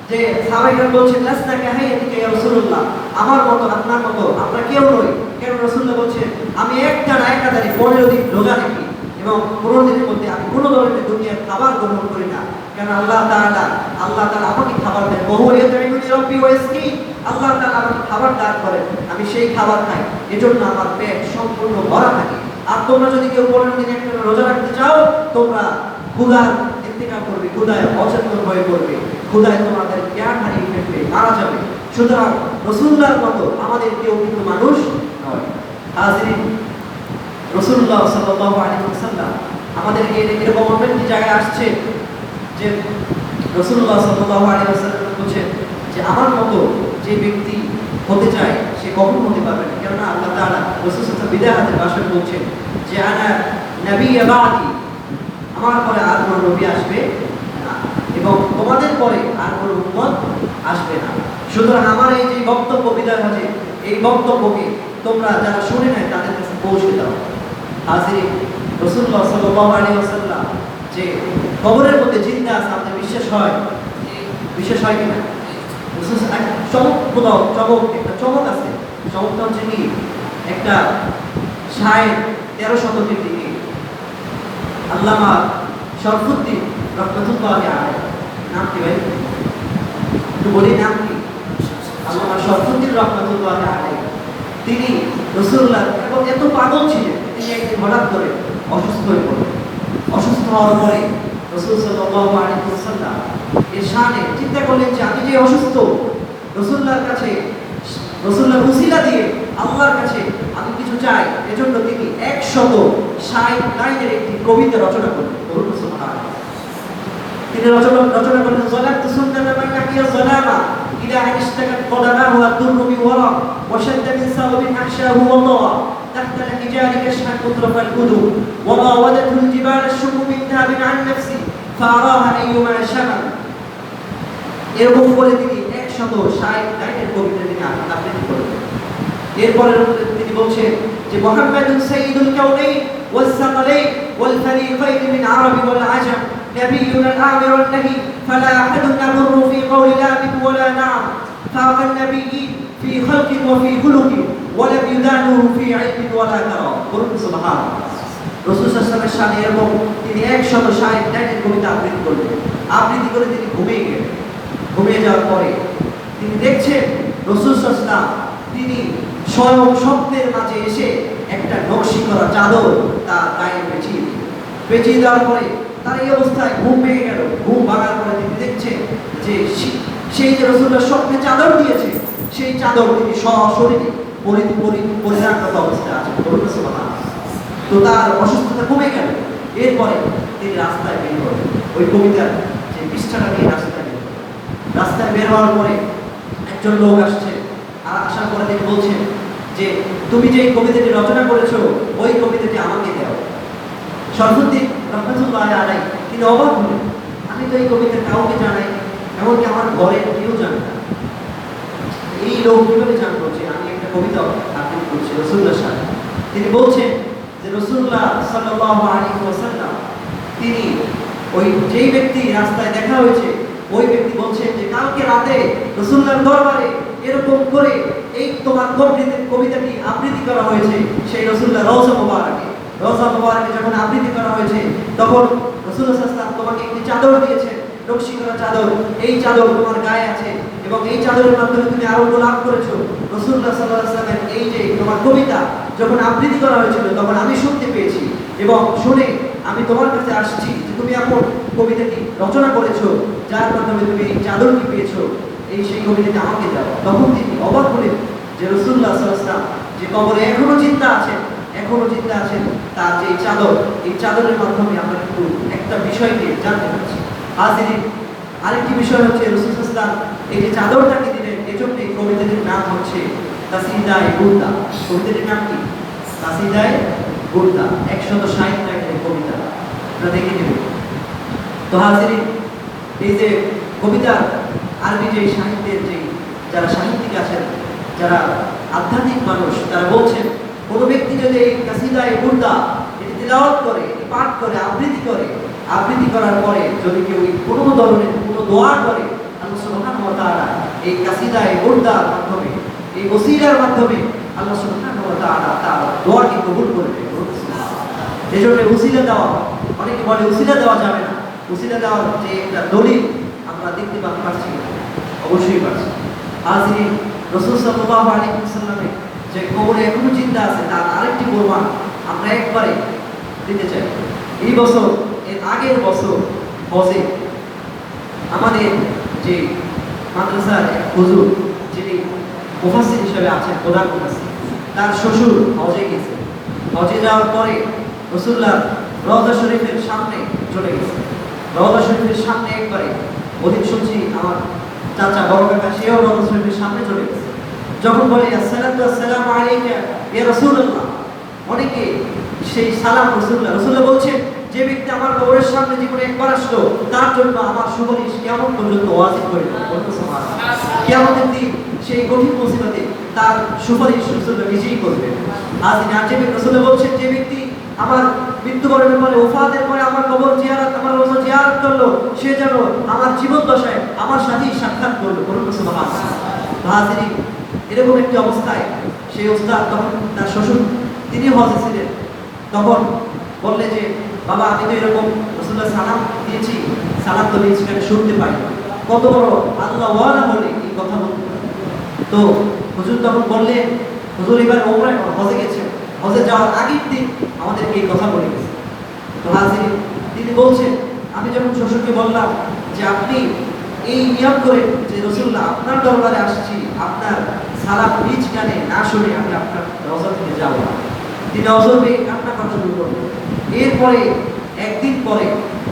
যে সাহাবায়ে কেরাম বলছেন লাসনা কাহাইয়াতিকা ইয়া রাসূলুল্লাহ, আমার মতো আপনার মতো আমরা কেউ নই। কারণ রাসূলুল্লাহ বলছেন আমি একটানা একাধারে 15 দিন রোজা রাখি এবং 15 দিনের মধ্যে আমি কোনো ধরনের দুনিয়ার খাবার গ্রহণ করি না। কারণ আল্লাহ তাআলা আমাকে খাবার দেন, বহু ইয়াতাইকুনি রাব্বি ওয়া ইয়াসকি, আল্লাহ তাআলা আমাকে খাবার দান করেন, আমি সেই খাবার খাই, এজন্য আমার পেট সম্পূর্ণ ভরা থাকে। আর তোমরা যদি কেউ 15 দিন একটা রোজা রাখতে চাও, তোমরা ক্ষুধার ইন্তেকাল করবে, ক্ষুধায় অচেতন হয়ে পড়বে, ক্ষুধায় তোমাদের জ্ঞান হারিয়ে ফেলবে, মারা যাবে। সুতরাং রাসূলুল্লাহর মতো আমাদের কেউ কিন্তু মানুষ নয়। হাজিরিন, রাসূলুল্লাহ সাল্লাল্লাহু আলাইহি ওয়াসাল্লাম আমাদেরকে এরকম একটি জায়গায় আসছে যে রাসূলুল্লাহ সাল্লাল্লাহু আলাইহি ওয়াসাল্লাম বলেছেন যে আমার মতো যে ব্যক্তি হতে চায় সে কখনো হতে পারবে না। কেননা আল্লাহ তাআলা রাসূল সাল্লাল্লাহু আলাইহি ওয়াসাল্লাম বিদায় হাতে ভাষণ বলছেন যে আনা নবিয়্যা বাদি, আমার পরে আর কোনো নবী আসবে না এবং তোমাদের পরে আর কোনো উম্মত আসবে না। সুতরাং আমার এই যে বক্তব্য বিদায় হজে, এই বক্তব্যকে তোমরা যারা শুনে নেয় তাদের কাছে পৌঁছে দাও। হাজিরিন, রাসূলুল্লাহ সাল্লাল্লাহু আলাইহি ওয়াসাল্লাম যে কবরের মধ্যে জিন্দা আছে, আমাদের বিশ্বাস হয়? বিশ্বাস হয় কিনা? একটা চমক আছে। চমকটা হচ্ছে কি, একটা 13 শতকের দিকে আল্লামা শরফুদ্দীন রহমাতুল্লাহি আলাইহি, নাম কি ভাই? একটু বলি নাম কি? আল্লামা শরফুদ্দীন রহমাতুল্লাহি আলাইহি, তিনি রাসূলুল্লাহ এবং এত পাগল ছিলেন, তিনি একদিন হঠাৎ করে অসুস্থ হয়ে পড়লেন। অসুস্থ হওয়ার পরে রাসূল সাল্লাল্লাহু আলাইহি ওয়াসাল্লাম এর শানে চিন্তা করলেন যে আমি যে অসুস্থ, রাসূলুল্লাহর কাছে, রাসূলুল্লাহর উসিলা দিয়ে আল্লাহর কাছে আমি কিছু চাই। এজন্য তিনি 160 লাইনের একটি কবিতা রচনা করলেন। সুবহানাল্লাহ, তিনি রচনা করলেন যালাতু সুন্নাতা মান নাকিয়া যালামা ইলা আনিশতাকাত কদামাহু আদ-দুররু বিওয়ারা ওয়া শাদ্দা মিন সাওবিন আহশাহু ওয়া তাওয়া তাহতা al-hijari kashfa qudraf al-qudum wa rawadathu al-jibal ash-shumu min dhahabin an nafsi fa'araha ayyuma shaman। এরকম করে তিনি 160 কবিতা তিনি আবৃত্তি করলেন। এরপরে তিনি বলছেন যে মুহাম্মাদুন সাইয়্যিদুল কাউনাইন ওয়াস সাকালাইন ওয়াল ফারিকাইন মিন আরব ওয়াল আজম নাবিয়ুনা আল-আমির আন-নাহি ফালা আহাদুন ইয়ামুরু ফি কওলি লা বিন ওয়ালা না'ম ফাওকা আন-নাবিয়্যিন ফি খালকিন ওয়া ফি খুলুকিন ওয়া লাম ইউদানুহু ফি ইলমিন ওয়ালা কারাম। বলুন সুবহানাল্লাহ। রাসূল সাল্লাল্লাহু আলাইহি ওয়াসাল্লামের শানে এরকম তিনি 160 কবিতা আবৃত্তি করলেন। আবৃত্তি করে তিনি ঘুমিয়ে গেলেন। ঘুমিয়ে যাওয়ার পরে তিনি দেখছেন রাসূল সাল্লাল্লাহু আলাইহি ওয়াসাল্লাম তিনি স্বয়ং স্বপ্নের মাঝে এসে একটা নকশি করা চাদর তার গায়ে পেঁচিয়ে দেওয়ার পরে তার এই অবস্থায় ঘুম ভেঙে গেল। ঘুম ভাঙার পরে তিনি দেখছেন যে সেই যে রাসূলুল্লাহ স্বপ্নে চাদর দিয়েছে সেই চাদর তিনি সশরীরে পরিধানরত অবস্থায় আছেন। তো তার অসুস্থতা কমে গেল। এরপরে তিনি রাস্তায় বের হলেন। ওই কবিতার যে পৃষ্ঠাটা নিয়ে রাস্তায় বের হওয়ার পরে একজন লোক আসছে। আসার পরে তিনি বলছেন যে তুমি যে কবিতাটি রচনা করেছো ওই কবিতাটি আমাকে দাও। শরফুদ্দীন রাহমাতুল্লাহি আলাইহি তিনি অবাক হলেন, আমি তো এই কবিতা কাউকে জানাই, এমনকি আমার ঘরের কেউ জানে না। এই লোক কিভাবে জানলো যে আমি একটা কবিতা আবৃত্তি করছি রাসূলুল্লাহর সাথে? তিনি বলছেন যে রাসূলুল্লাহ সাল্লাল্লাহু আলাইহি ওয়াসাল্লাম তিনি ওই যেই ব্যক্তি রাস্তায় দেখা হয়েছে ওই ব্যক্তি বলছেন যে কালকে রাতে রাসূলুল্লাহর দরবারে এরকম করে এই তোমার কবিতাটি আবৃত্তি করা হয়েছে সেই রাসূলুল্লাহ রওজা মুবারাকে যখন আবৃত্তি করা হয়েছে তখন রাসূলুল্লাহ সাল্লাল্লাহু আলাইহি ওয়াসাল্লাম তোমাকে একটি চাদর দিয়েছেন, নকশি করা চাদর। এই চাদর তোমার গায়ে আছে এবং এই চাদরের মাধ্যমে তুমি আরোগ্য লাভ করেছো। রাসূলুল্লাহ সাল্লাল্লাহু আলাইহি ওয়াসাল্লামের এই যে তোমার কবিতা যখন আবৃত্তি করা হয়েছিল তখন আমি শুনতে পেয়েছি এবং শুনে আমি তোমার কাছে আসছি যে তুমি এখন কবিতাটি রচনা করেছো, যার মাধ্যমে তুমি এই চাদরটি পেয়েছো, সেই কবিতাটি আমাকে দাও। তখন তিনি অবাক হলেন যে রাসূলুল্লাহ সাল্লাল্লাহু আলাইহি ওয়াসাল্লাম যে কবরে এখনো জিন্দা আছেন তার যে চাদর, এই চাদরের মাধ্যমে আমরা কিন্তু একটা বিষয়কে জানতে পারছি। হাজিরিন, আরেকটি বিষয় হচ্ছে রাসূল সাল্লাল্লাহু আলাইহি ওয়াসাল্লাম এই যে চাদরটাকে দিলেন এজন্য এই কবিতাটির নাম হচ্ছে কাসিদায়ে বুরদা। কবিতাটির নাম কি? কাসিদায়ে বুরদা। 160 লাইনের কবিতা, আপনারা দেখে নেবেন। তো হাজিরিন, এই যে কবিতা আরবি যে সাহিত্যের যে যারা সাহিত্যিক আছেন, যারা আধ্যাত্মিক মানুষ, তারা বলছেন কোনো ব্যক্তি যদি এই কাসিদায়ে বুরদা এটি তিলাওয়াত করে, পাঠ করে, আবৃত্তি করার পরে যদি কেউ কোনো ধরনের কোনো দোয়া করে, আল্লাহ সুবহানাহু ওয়া তাআলা এই কাসিদায়ে বুরদার মাধ্যমে, এই ওসিলার মাধ্যমে আল্লাহ সুবহানাহু ওয়া তাআলা তার দোয়াকে কবুল করে নেন। এজন্য ওসিলা দেওয়া, অনেকে বলে ওসিলা দেওয়া যাবে না। ওসিলা দেওয়ার যে একটা দলিল আমরা দেখতে পাচ্ছি, অবশ্যই পাচ্ছি। হাজিরিন, রাসূল সাল্লাল্লাহু আলাইহি ওয়াসাল্লামের যে কবরে এখনো জিন্দা আছে তার আরেকটি প্রমাণ আমরা একবারে দিতে চাই। এই বছর, এর আগের বছর হজে আমাদের যে মাদ্রাসার এক হুজুর যিনি মুফাসসির হিসেবে আছেন, প্রধান মুফাসসির, তার শ্বশুর হজে গেছে। হজে যাওয়ার পরে রাসূলুল্লাহ রওজা শরীফের সামনে চলে গেছে। রওজা শরীফের সামনে একবারে অধিক শুনছি আমার চাচা বড় কাকা সেও রওজা শরীফের সামনে চলে গেছে। যখন বলে আসসালাতু ওয়াসসালামু আলাইকা ইয়া রাসূলুল্লাহ, অনেকে সেই সালাম রাসূলুল্লাহ বলছেন যে ব্যক্তি আমার কবরের সামনে জীবনে একবার আসলো তার জন্য আমার সুপারিশ কিয়ামত পর্যন্ত ওয়াজিব করে দেব। সুবহানাল্লাহ। কিয়ামতের দিন সেই কঠিন মুসিবতে তার সুপারিশ রাসূলুল্লাহ নিজেই করবেন। আজ রাসূলুল্লাহ বলছেন যে ব্যক্তি আমার মৃত্যুবরণের পরে, ওফাতের পরে আমার কবর জিয়ারত, আমার রওজা জিয়ারত করলো, সে যেন আমার জীবন দশায় আমার সাথেই সাক্ষাৎ করলো। সুবহানাল্লাহ। হাজিরিন, এরকম একটি অবস্থায় সেই ওস্তাদ, তখন তার শ্বশুর তিনি হজে ছিলেন, তখন বললে যে বাবা আমি তো এরকম রাসূলুল্লাহ সালাম দিয়েছি, সালাম তো দিয়েছি কেন শুনতে পাই, কত বড় আল্লাহ ওয়ালা বলে এই কথা বলতে। তো হুজুর তখন বললেন, হুজুর এবার হজে গেছেন, হজে যাওয়ার আগের দিন আমাদেরকে এই কথা বলে গেছে। তো হাজির, তিনি বলছেন আমি যখন শ্বশুরকে বললাম যে আপনি এই নিয়ম করে যে রাসূলুল্লাহ আপনার দরবারে আসছি, আপনার সালাম নিজ কানে না শুনে আমি আপনার রওজা থেকে যাব না, তিনি অজরে কান্না করা শুরু করলেন। এরপরে একদিন পরে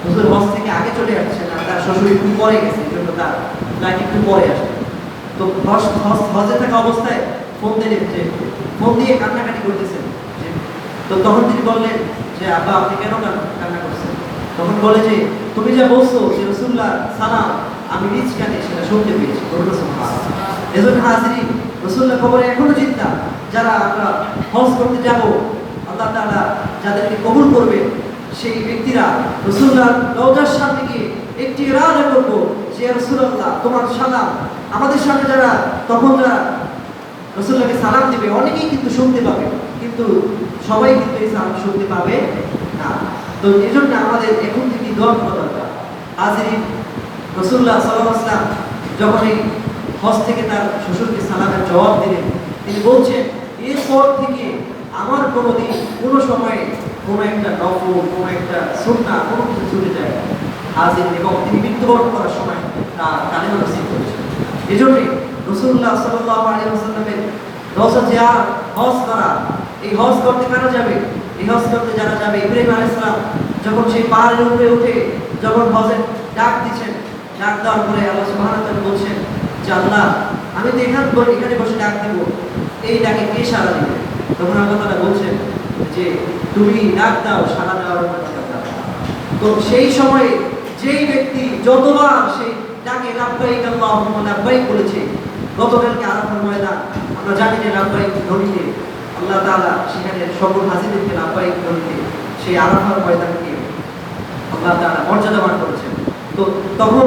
হুজুর হজ থেকে আগে চলে আসছেন আর তার শ্বশুর একটু পরে গেছে, এই জন্য তার ফ্লাইট একটু পরে আসে। তো হজে থাকা অবস্থায় ফোন দিয়ে কান্নাকাটি করতেছেন। তো তখন তিনি বললেন যে আব্বা আপনি কেন কান্না করছেন? তখন বলে যে তুমি যা বলছো যে রাসূলুল্লাহ সালাম আমি নিজ কানে সেটা শুনতে পেয়েছি। এজন্য হাজিরিন, রাসূলুল্লাহ খবরে এখনো চিন্তা, যারা আমরা হজ করতে যাব, আল্লাহ তাআলা যাদেরকে কবুল করবে, সেই ব্যক্তিরা রাসূলুল্লাহ রওজার সামনে গিয়ে একটি ইরাদা করব যে রাসূলুল্লাহ তোমার সালাম আমাদের সামনে, যারা তখন যারা রাসূলুল্লাহকে সালাম দিবে অনেকেই কিন্তু শুনতে পাবে, কিন্তু সবাই কিন্তু এই সালাম শুনতে পাবে না। তো এজন্য আমাদের এখন থেকে দোয়া করা দরকার। হাজিরিন, রাসূলুল্লাহ সাল্লাল্লাহু আলাইহি ওয়াসাল্লাম যখন এই হজ থেকে তার শ্বশুরকে সালামের জবাব দিলেন, তিনি বলছেন এরপর থেকে আমার কোনোদিন কোনো সময়ে কোনো একটা নফল, কোনো একটা সুন্নাহ, কোনো কিছু ছুটে যায় হাজির, এবং তিনি মৃত্যুবরণ করার সময় তার কালেমা নসিব করেছেন। এজন্যই রাসূলুল্লাহ সাল্লাল্লাহু আলাইহি ওয়াসাল্লামের রওজা জিয়ারত, হজ করা, এই হজ করতে কারা যাবে? এই হজ করতে যারা যাবে, ইব্রাহিম আলাইহিস সালাম যখন সেই পাহাড়ের উপরে উঠে যখন হজের ডাক দিচ্ছেন, ডাক দেওয়ার পরে আল্লাহ সুবহানাহু ওয়া তাআলা বলছেন যে আল্লাহ আমি তো এখানে বসে ডাক দিব, এই ডাকে কে সাড়া দিবে? তখন আল্লাহ তাআলা বলছেন যে তুমি ডাক দাও, সাড়া দেওয়ার মতো ডাক দাও। তো সেই সময়ে যেই ব্যক্তি যতবার সেই ডাকে লাব্বাইক আল্লাহুম্মা লাব্বাইক বলেছে, গতকালকে আরাফার ময়দান আমরা জানি যে লাব্বাইক ধ্বনিতে আল্লাহ তাআলা সেখানে সকল হাজিরদেরকে লাব্বাইক ধ্বনিতে সেই আরাফার ময়দানকে আল্লাহ তাআলা মর্যাদাবান করেছেন। তো তখন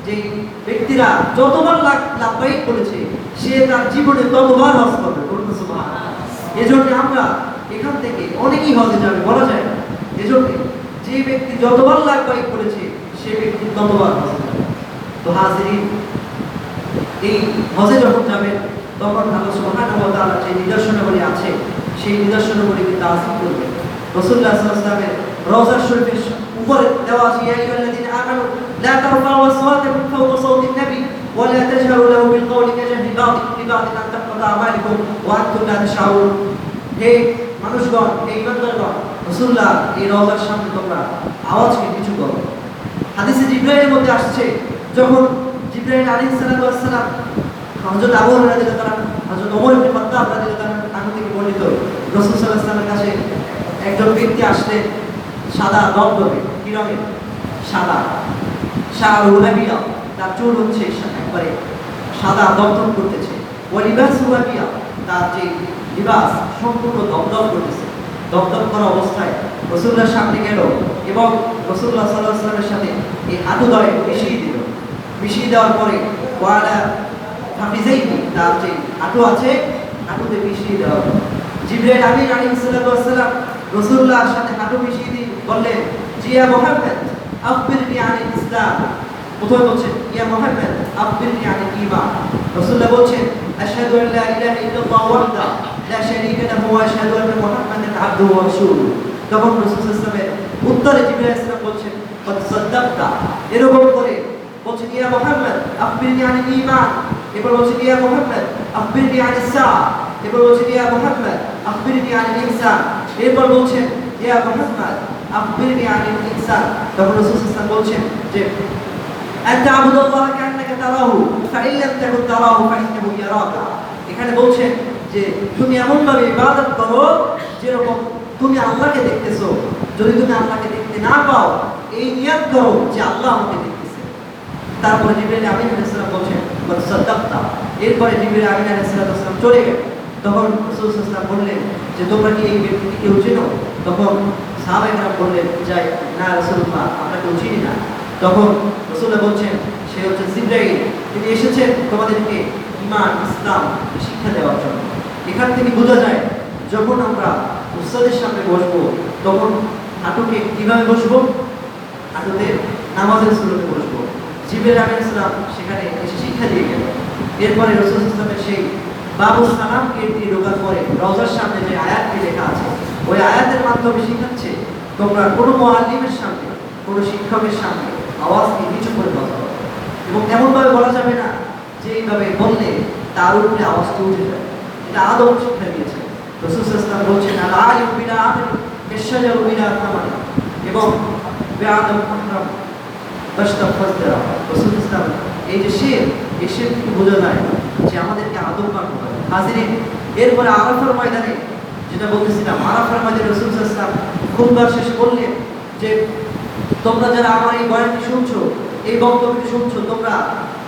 যেই ব্যক্তিরা যতবার লাব্বাইক বলেছে সে তার জীবনে ততবার হজ করবে। সুবহানাল্লাহ। এজন্য আমরা এখান থেকে অনেকেই হজে যাবে বলা যায় না। এজন্য যে ব্যক্তি যতবার লাব্বাইক বলেছে সে ব্যক্তি ততবার হজে যাবে। তো হাজিরিন, এই হজে যখন যাবেন তখন আল্লাহ সুবহানাহু ওয়া তাআলা যে নিদর্শনাবলী আছে সেই নিদর্শনাবলীকে তাসিব করবেন। রাসূলুল্লাহ সাল্লাল্লাহু আলাইহি ওয়াসাল্লামের রওজা শরীফের উপরে দেওয়া আছে ইয়া আইয়ুহাল্লাযীনা আমানু লা তারফাউ আসওয়াতাকুম ফাওকা সাওতিন নবী ওয়া লা তাজহারু লাহু বিল কওলি কাজাহরি বা'দিকুম আন তাহবাতা আমালুকুম ওয়া আনতুম লা তাশউরুন। হে মানুষগণ, হে ইমানদারগণ, রাসূলুল্লাহ এই রওজার সামনে তোমরা আওয়াজকে নিচু করো। হাদিসে জিবরাইলের মধ্যে আসছে, যখন জিবরাইল আলাইহিস সালাম হযরত আবু হুরায়রা রাদিয়াল্লাহু তাআলা, হযরত ওমর ইবনে খাত্তাব রাদিয়াল্লাহু তাআলা থেকে বর্ণিত, রাসূল সাল্লাল্লাহু আলাইহি ওয়াসাল্লামের কাছে একজন ব্যক্তি আসলেন, সাদা দবদবে, কি রঙের? সাদা, শাআরুহু আবিয়া, তার চুল হচ্ছে একবারে সাদা দবদব করতেছে, ওয়া লিবাসুহু আবিয়া, তার যে লিবাস সম্পূর্ণ দবদব করতেছে। দবদব করা অবস্থায় রাসূলুল্লাহর সামনে গেল এবং রাসূলুল্লাহ সাল্লাল্লাহু আলাইহি ওয়াসাল্লামের সাথে এই হাঁটুদ্বয় মিশিয়ে দিল। মিশিয়ে দেওয়ার পরে ওয়ালা হাফিজাইহি, তার যে হাঁটু আছে হাঁটুতে মিশিয়ে দেওয়া। জিবরাইল আমিন আলাইহিস সালাম রাসূলুল্লাহর সাথে হাঁটু মিশিয়ে দিয়ে বললেন, ইয়া মুহাম্মদ আখবিরনি আনিল ইসলাম। প্রথমে বলছেন ইয়া মুহাম্মদ আখবিরনি আনিল ঈমান। রাসূলুল্লাহ বলছেন আশহাদু আল্লা ইলাহা ইল্লাল্লাহ ওয়াহদাহু লা শারীকা লাহু ওয়া আশহাদু আন্না মুহাম্মাদান আবদুহু ওয়া রাসূলুহু। তখন রাসূল সাল্লাল্লাহু আলাইহি ওয়াসাল্লামের উত্তরে জিবরাইল আলাইহিস সালাম বলছেন কদ সাদ্দাকতা। এরকম করে বলছেন ইয়া মুহাম্মদ আখবিরনি আনিল ঈমান। এরপর বলছেন ইয়া মুহাম্মদ আখবিরনি আনিস সাআ। এরপর বলছেন ইয়া মুহাম্মদ আখবিরনি আনিল ইহসান। এরপর বলছেন ইয়া মুহাম্মদ আখবিরনি আনিল ইহসান। তখন রাসূল সাল্লাল্লাহু আলাইহি ওয়াসাল্লাম বলছেন যে আনতা আবুদুল্লাহ কান্নাকা তারাহু ফাইন লাম তাকুন তারাহু ফাইন্নাহু ইয়ারাকা। এখানে বলছেন যে তুমি এমন ভাবে ইবাদত করো যেরকম তুমি আল্লাহকে দেখতেছো। যদি তুমি আল্লাহকে দেখতে না পাও, এই নিয়ত করো যে আল্লাহ আমাকে দেখতেছে। তারপরে জিবরাইল আমিন আলাইহিস সালাম বলছেন কদ সাদ্দাকতা। এরপরে জিবরাইল আমিন আলাইহিস সালাম চলে গেলেন। তখন রাসূল সাল্লাল্লাহু আলাইহি ওয়াসাল্লাম বললেন যে তোমরা কি এই ব্যক্তিকে কেউ চেনো? তখন সাহাবায়ে বললেন যে না রাসূলুল্লাহ, আমরা কেউ চিনি না। তখন রাসূলুল্লাহ বলছেন সে হচ্ছে জিবরাইল, তিনি এসেছেন তোমাদেরকে ঈমান ইসলাম শিক্ষা দেওয়ার জন্য। এখান থেকে বোঝা যায় যখন আমরা উস্তাদের সামনে বসবো তখন হাঁটুকে কিভাবে বসবো? হাঁটুতে নামাজের সুরতে বসবো। জিবরাইল আলাইহিস সালাম সেখানে এসে শিক্ষা দিয়ে গেলেন। এরপরে রাসূল সাল্লাল্লাহু আলাইহি ওয়াসাল্লামের সেই বাবু সালামকে দিয়ে ঢোকার পরে রওজার সামনে যে আয়াতটি লেখা আছে ওই আয়াতের মাধ্যমে শিখাচ্ছে তোমরা কোনো মুআল্লিমের সামনে, কোনো শিক্ষকের সামনে আওয়াজকে নিচু করে কথা বলো, এবং এমনভাবে বলা যাবে না যে এইভাবে বললে তার উপরে আওয়াজটা উঠে যায়। এটা আদব শিক্ষা দিয়েছে রাসূল সাল্লাল্লাহু আলাইহি ওয়াসাল্লাম। বলছেন আল আলিম বিলা আমিল বিশাজারু বিলা তামানি, এবং বিআদব আকরাম বাশতাফাজরা। রাসূল সাল্লাল্লাহু আলাইহি ওয়াসাল্লাম এই যে শের, এই শের থেকে বোঝা যায় যে আমাদেরকে আদব করতে হবে। হাজিরিন, এরপরে আরাফার ময়দানে যেটা বলতেছিলাম, আরাফার ময়দানে রাসূল সাল্লাল্লাহু আলাইহি ওয়াসাল্লাম খুতবার শেষে বললেন যে তোমরা যারা আমার এই বয়ানটি শুনছো এই বক্তব্যটি শুনছো তোমরা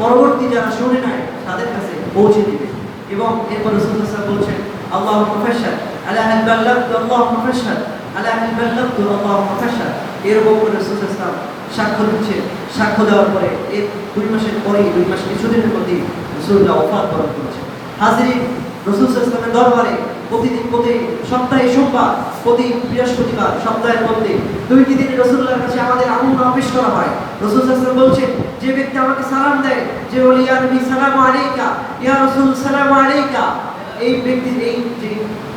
পরবর্তী যারা শুনে নাই তাদের কাছে পৌঁছে দিবে। এবং এরপর রাসূলুল্লাহ সাল্লাল্লাহু আলাইহি ওয়াসাল্লাম বলছেন আল্লাহুম্মা ফাশহাদ আলা হাল বাল্লাগতু আল্লাহুম্মা ফাশহাদ আলা হাল বাল্লাগতু আল্লাহুম্মা ফাশহাদ। এরকম করে রাসূলুল্লাহ সাল্লাল্লাহু আলাইহি ওয়াসাল্লাম সাক্ষ্য দিচ্ছে। সাক্ষ্য দেওয়ার পরে এর 2 মাসের পরেই 2 মাস কিছুদিনের মধ্যেই রাসূলুল্লাহ ওফাত বরণ করেছেন। হাজিরিন, রাসূল সাল্লাল্লাহু আলাইহি ওয়াসাল্লামের দরবারে প্রতিদিন প্রতি সপ্তাহে সোমবার, প্রতি বৃহস্পতিবার, সপ্তাহের মধ্যে 2টি দিনে রাসূলুল্লাহর কাছে আমাদের আমন্ত্রণ পেশ করা হয়। রাসূল সাল্লাল্লাহু আলাইহি ওয়াসাল্লাম বলছেন, যে ব্যক্তি আমাকে সালাম দেয়, যে বলে ইয়া নবী সালামু আলাইকা, ইয়া রাসূল সালামু আলাইকা, এই ব্যক্তির এই যে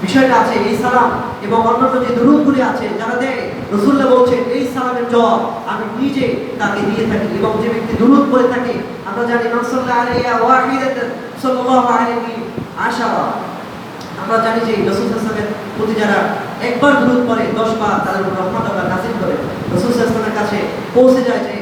বিষয়টা আছে, এই সালাম এবং অন্যান্য যে দুরূদগুলি আছে যারা দেয়, রাসূলুল্লাহ বলছেন এই সালামের জবাব আমি নিজে তাকে দিয়ে থাকি। এবং যে ব্যক্তি দুরূদ পড়ে থাকে, আমরা জানি মান সাল্লাল্লাহু আলাইহি ওয়াহিদাতান সাল্লাল্লাহু আলাইহি আশারা, আমরা জানি যে রাসূল সাল্লাল্লাহু আলাইহি ওয়াসাল্লামের প্রতি যারা একবার দুরূদ পড়ে 10 বার তাদের উপর রহমত আল্লাহ নাযিল করে। রাসূল সাল্লাল্লাহু আলাইহি ওয়াসাল্লামের কাছে পৌঁছে যায় যে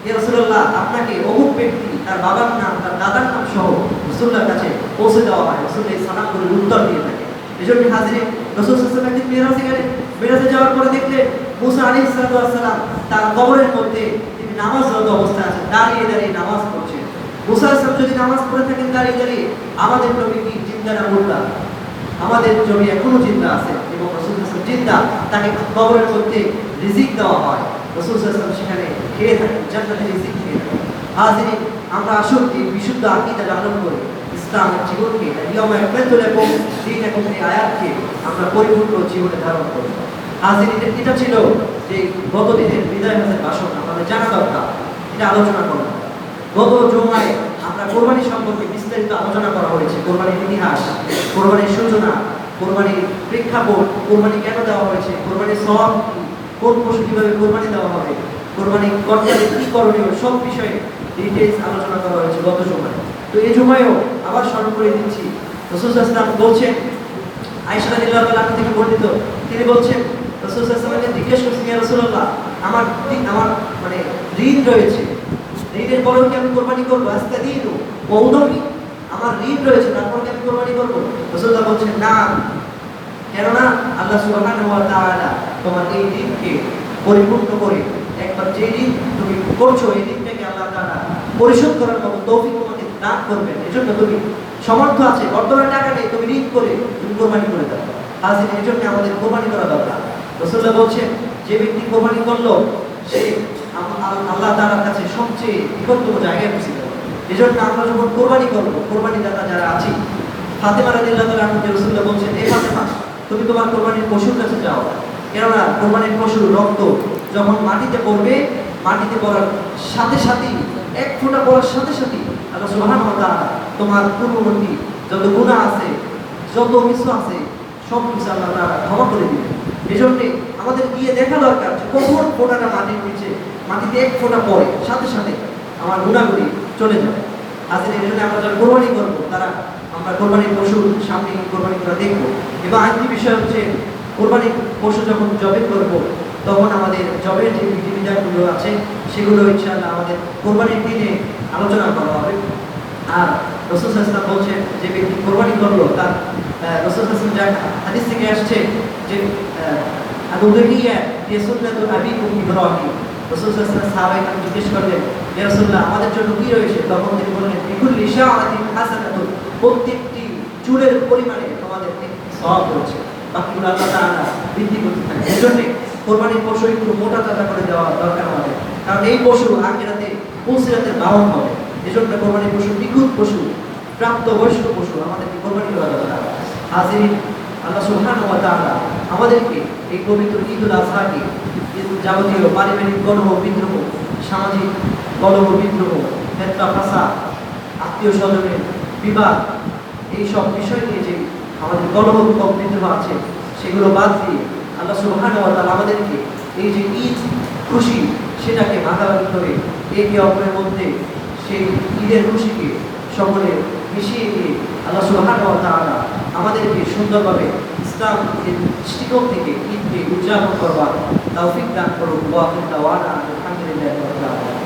ইয়া রাসূলুল্লাহ, আপনাকে অমুক ব্যক্তি তার বাবার নাম, তার দাদার নাম সহ রাসূলুল্লাহর কাছে পৌঁছে দেওয়া হয়। রাসূল এই সালামগুলোর উত্তর দিয়ে থাকে। এজন্য হাজিরিন, রাসূল সাল্লাল্লাহু আলাইহি ওয়াসাল্লাম একদিন মেরাজে গেলেন। মেরাজে যাওয়ার পরে দেখলেন মুসা আলাইহিস সালাম তার কবরের মধ্যে তিনি নামাজরত অবস্থায় আছেন, দাঁড়িয়ে দাঁড়িয়ে নামাজ পড়ছেন। মুসা আলাইহিস সালাম যদি নামাজ পড়ে থাকেন দাঁড়িয়ে দাঁড়িয়ে, আমাদের নবী কি জিন্দা না মুর্দা? আমাদের নবী এখনো জিন্দা আছে এবং রাসূল সাল্লাল্লাহু আলাইহি ওয়াসাল্লাম জিন্দা, তাকে কবরের মধ্যে রিজিক দেওয়া হয়। রাসূল সাল্লাল্লাহু আলাইহি ওয়াসাল্লাম সেখানে খেয়ে থাকেন, জান্নাতের রিজিক খেয়ে থাকেন। হাজিরিন, আমরা আসুন এই বিশুদ্ধ আকীদা লালন করে ইসলামের জীবনকে এবং দিন এবং এই আয়াতকে আমরা পরিপূর্ণ জীবনে ধারণ করি। হাজিরিন, এটা ছিল যে গত দিনের বিদায় হজের ভাষণ আমাদের জানা দরকার, এটা আলোচনা করলাম। গত জুমায় আমরা কোরবানি সম্পর্কে বিস্তারিত আলোচনা করা হয়েছে। কোরবানির ইতিহাস, কোরবানির সূচনা, কোরবানির প্রেক্ষাপট, কোরবানি কেন দেওয়া হয়েছে, কোরবানির সওয়াব কি, কোন পশু কিভাবে কোরবানি দেওয়া হবে, কোরবানি করতে কি করণীয়, সব বিষয়ে ডিটেইলস আলোচনা করা হয়েছে গত জুমায়। তো এই জুমায়ও আবার স্মরণ করে দিচ্ছি, রাসূল সাল্লাল্লাহু আলাইহি ওয়াসাল্লাম বলছেন, আয়েশা রাদিয়াল্লাহু তাআলা থেকে বর্ণিত, তিনি বলছেন রাসূল সাল্লাল্লাহু আলাইহি ওয়াসাল্লামকে জিজ্ঞেস করছেন, ইয়া রাসূলুল্লাহ, আমার মানে ঋণ রয়েছে, ঋণের পরেও কি আমি কোরবানি করবো? আস্তাদীনু ওয়া উদমি, আমার ঋণ রয়েছে তারপর কি আমি কোরবানি করবো? রাসূলুল্লাহ বলছেন না, কেননা আল্লাহ সুবহানাহু ওয়া তাআলা তোমার এই ঋণকে পরিপূর্ণ করে, একবার যে ঋণ তুমি করছো এই ঋণটাকে আল্লাহ তাআলা পরিশোধ করার মতো তৌফিক তোমাকে দান করবেন। এজন্য তুমি সমর্থ আছে, বর্তমানে টাকা নেই, তুমি ঋণ করে তুমি কোরবানি করে দাও। হাজির, এই জন্য আমাদের কোরবানি করা দরকার। রাসূলুল্লাহ বলছেন, যে ব্যক্তি কোরবানি করলো সে আল্লাহ তাআলার কাছে সবচেয়ে নিকটতম জায়গায় পৌঁছে যাবে। এজন্য আমরা যখন কোরবানি করবো, কোরবানি দাতা যারা আছি, ফাতেমা রাদিয়াল্লাহু তাআলা আনহা রাসূলুল্লাহ বলছেন, এই ফাতেমা, তুমি তোমার কোরবানির পশুর কাছে যাও, কেননা কোরবানির পশুর রক্ত যখন মাটিতে পড়বে, মাটিতে পড়ার সাথে সাথেই, এক ফোঁটা পড়ার সাথে সাথেই আল্লাহ সুবহানাহু ওয়া তাআলা তোমার পূর্ববর্তী যত গুনাহ আছে, যত কিছু আছে, সব কিছু আল্লাহ তাআলা ক্ষমা করে দিবেন। এজন্য আমাদের গিয়ে দেখা দরকার যে কখন ফোঁটাটা মাটির নিচে, মাটিতে এক ফোঁটা পড়ে, সাথে সাথে আমার গুনাহগুলি চলে যাবে। আজকে এই জন্য আমরা যারা কোরবানি করবো, তারা আমরা কোরবানির পশুর সামনে কোরবানি করা দেখবো। এবং আরেকটি বিষয় হচ্ছে, কোরবানির পশু যখন জবে করবো, তখন আমাদের জবের যে বিধিবিধানগুলো আছে সেগুলো ইনশাআল্লাহ আমাদের কোরবানির দিনে আলোচনা করা হবে। আর রাসূল সাল্লাল্লাহু আলাইহি ওয়াসাল্লাম বলছেন, যে ব্যক্তি কোরবানি করলো তার রাসূল সাল্লাল্লাহু আলাইহি ওয়াসাল্লাম হাদিস থেকে আসছে যে আদুহিয়া ফি সুন্নাতুল আবিকুম ইব্রাহিম। রাসূল সাল্লাল্লাহু আলাইহি ওয়াসাল্লাম সাহাবায়ে জিজ্ঞেস করলেন, ইয়া রাসূলুল্লাহ, আমাদের জন্য কি রয়েছে? তখন তিনি বললেন, বিকুল্লি শাআতিন হাসানাতুন, প্রত্যেকটি চুলের পরিমাণে তোমাদের একটি সওয়াব রয়েছে, বাকিগুলো আল্লাহ তাআলা বৃদ্ধি করতে থাকেন। এজন্য কোরবানির পশু একটু মোটা তাজা করে দেওয়া দরকার আমাদের, কারণ এই পশু আখিরাতে পুলসিরাতের বাহন হবে। এজন্য কোরবানির পশু নিখুঁত পশু, প্রাপ্তবয়স্ক পশু আমাদেরকে কোরবানি করা দরকার। হাজিরিন, আল্লাহ সুবহানাহু ওয়া তাআলা আমাদেরকে এই পবিত্র ঈদুল আযহাকে, যাবতীয় পারিবারিক কলহ বিদ্রোহ, সামাজিক কলহ বিদ্রোহ, ফেতনা ফাসাদ, আত্মীয় স্বজনের বিবাদ, এই সব বিষয় নিয়ে যে আমাদের কলহ বিদ্রোহ আছে সেগুলো বাদ দিয়ে আল্লাহ সুবহানাহু ওয়া তাআলা আমাদেরকে এই যে ঈদ খুশি, সেটাকে ভাগাভাগি করে একে অপরের মধ্যে সেই ঈদের খুশিকে সকলে মিশিয়ে দিয়ে আল্লাহ সুবহানাহু ওয়া তাআলা আমাদেরকে সুন্দরভাবে ইসলামের দৃষ্টিকোণ থেকে ঈদকে উদযাপন করবার তৌফিক দান করুন। ওয়া আখিরু দাওয়ানা আলহামদুলিল্লাহি রাব্বিল আলামিন।